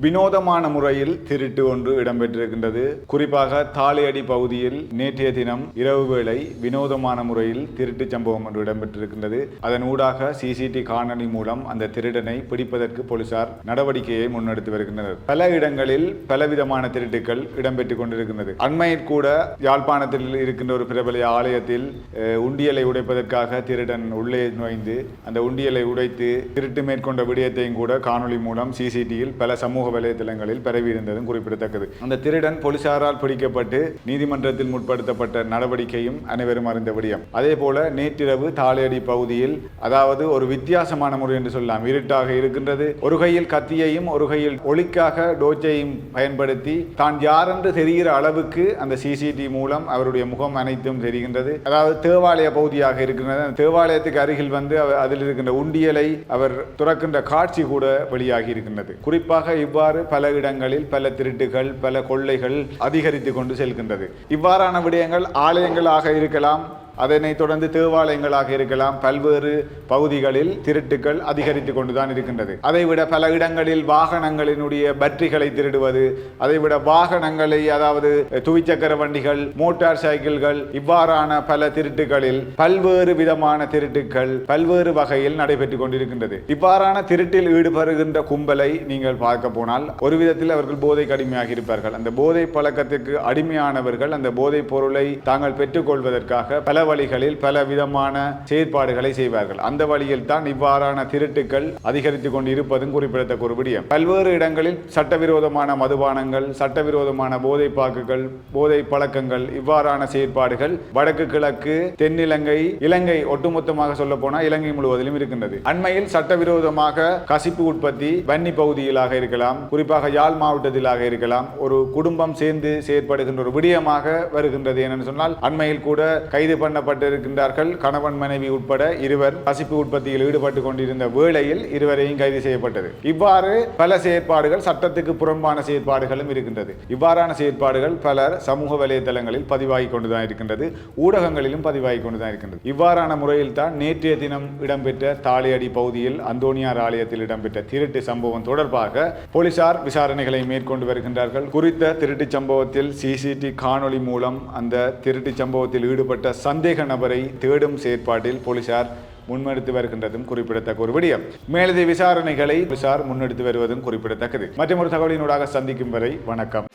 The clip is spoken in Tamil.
வினோதமான முறையில் திருட்டு ஒன்று இடம்பெற்றிருக்கின்றது. குறிப்பாக தாளையடி பகுதியில் நேற்றைய தினம் இரவு வேளை வினோதமான முறையில் திருட்டு சம்பவம் ஒன்று இடம்பெற்றிருக்கின்றது. அதன் ஊடாக சிசிடி காணொலி மூலம் அந்த திருடனை பிடிப்பதற்கு போலீசார் நடவடிக்கையை முன்னெடுத்து வருகின்றனர். பல இடங்களில் பலவிதமான திருட்டுகள் இடம்பெற்றுக் கொண்டிருக்கின்றது. அண்மையில் கூட யாழ்ப்பாணத்தில் இருக்கின்ற ஒரு பிரபல ஆலயத்தில் உண்டியலை உடைப்பதற்காக திருடன் உள்ளே நுழைந்து அந்த உண்டியலை உடைத்து திருட்டு மேற்கொண்ட விடயத்தையும் கூட காணொலி மூலம் சிசிடியில் பல சமூக வலைதளங்களில் பரவியிருந்ததும் குறிப்பிடத்தக்கது. அந்த திருடன் போலீசாரால் பிடிக்கப்பட்டு நீதிமன்றத்தில் முற்படுத்தப்பட்ட நடவடிக்கையும் அனைவரும் அறிந்த விடயம். அதே போல நேற்றிரவு தாளையடி பகுதியில், அதாவது ஒரு வித்தியாசமான முறை என்று சொல்லலாம், இருட்டாக இருக்கின்றது. ஒரு கையில் கத்தியையும் ஒரு கையில் ஒளிக்காக டோச்சையும் பயன்படுத்தி தான் யார் என்று தெரிகிற அளவுக்கு அந்த சிசிடி மூலம் அவருடைய முகம் அனைத்தும் தெரிகின்றது. அதாவது தேவாலய பகுதியாக இருக்கின்றது. தேவாலயத்துக்கு அருகில் வந்து அதில் இருக்கின்ற உண்டியலை அவர் துறக்கின்ற காட்சி கூட வெளியாகி இருக்கின்றது. குறிப்பாக இவ்வாறு பல இடங்களில் பல திருட்டுகள், பல கொள்ளைகள் அதிகரித்து கொண்டு செல்கின்றது. இவ்வாறான விடயங்கள் ஆலயங்களாக இருக்கலாம், அதனைத் தொடர்ந்து தேவாலயங்களாக இருக்கலாம். பல்வேறு பகுதிகளில் திருட்டுகள் அதிகரித்து கொண்டுதான் இருக்கின்றது. அதைவிட பல இடங்களில் வாகனங்களினுடைய பேட்டரிகளை திருடுவது, அதைவிட வாகனங்களை, அதாவது துவிச்சக்கர வண்டிகள், மோட்டார் சைக்கிள்கள், இவ்வாறான பல திருட்டுகளில் பல்வேறு விதமான திருட்டுகள் பல்வேறு வகையில் நடைபெற்றுக் கொண்டிருக்கின்றது. இவ்வாறான திருட்டில் ஈடுபடுகின்ற கும்பலை நீங்கள் பார்க்க போனால் ஒரு விதத்தில் அவர்கள் போதைக்கு அடிமையாக இருப்பார்கள். அந்த போதை பழக்கத்திற்கு அடிமையானவர்கள் அந்த போதைப் பொருளை தாங்கள் பெற்றுக்கொள்வதற்காக பல வழிகளில் பல விதமான செயற்பாடுகளை செய்வார்கள். அந்த வழியில் தான் இவ்வாறான திருட்டுகள் அதிகரித்துக் கொண்டு இருப்பதும் குறிப்பிடத்தக்க ஒரு விடயம். பல்வேறு இடங்களில் சட்டவிரோதமான மதுபானங்கள், சட்டவிரோதமான போதை பாக்குகள், போதை பழக்கங்கள், இவ்வாறான செயற்பாடுகள் வடக்கு கிழக்கு தென்னிலங்கை, இலங்கை, ஒட்டுமொத்தமாக சொல்ல போனால் இலங்கை முழுவதிலும் இருக்கின்றது. அண்மையில் சட்டவிரோதமாக கசிப்பு உற்பத்தி வன்னி பகுதியிலாக இருக்கலாம், குறிப்பாக யாழ் மாவட்டத்திலாக இருக்கலாம், ஒரு குடும்பம் சேர்ந்து செயற்படுகின்ற ஒரு விடயமாக வருகின்றது. என்னென்னு சொன்னால் அண்மையில் கூட கைது பண்ணப்பட்டிருக்கின்றார்கள். கணவன் மனைவி உட்பட இருவர் கசிப்பு உற்பத்தியில் ஈடுபட்டு கொண்டிருந்த வேளையில் இருவரையும் கைது செய்யப்பட்டது. இவ்வாறு பல செயற்பாடுகள், சட்டத்துக்கு புறம்பான செயற்பாடுகளும் இருக்கின்றது. இவ்வாறான செயற்பாடுகள் பலர் சமூக வலைதளங்களில் பதிவாகி கொண்டுதான் இருக்கின்றது, ஊடகங்களிலும் பதிவாகி கொண்டுதான் இருக்கின்றது. இவ்வாறான முறையில் தான் நேற்றைய தினம் இடம்பெற்ற தாளையடி பகுதியில் அந்தோனியார் ஆலயத்தில் இடம்பெற்ற திருட்டு சம்பவம் தொடர்பாக போலீசார் விசாரணைகளை மேற்கொண்டு வருகின்றார்கள். குறித்த திருட்டு சம்பவத்தில் சிசிடி காணொலி மூலம் அந்த திருட்டு சம்பவத்தில் ஈடுபட்ட சந்தேக நபரை தேடும் செயற்பாட்டில் போலீசார் முன்னெடுத்து வருகின்றதும் குறிப்பிடத்தக்க ஒரு விடயம். மேலதிக விசாரணைகளை போலீசார் முன்னெடுத்து வருவதும் குறிப்பிடத்தக்கது. மற்றொரு தகவலினூடாக சந்திக்கும் வரை வணக்கம்.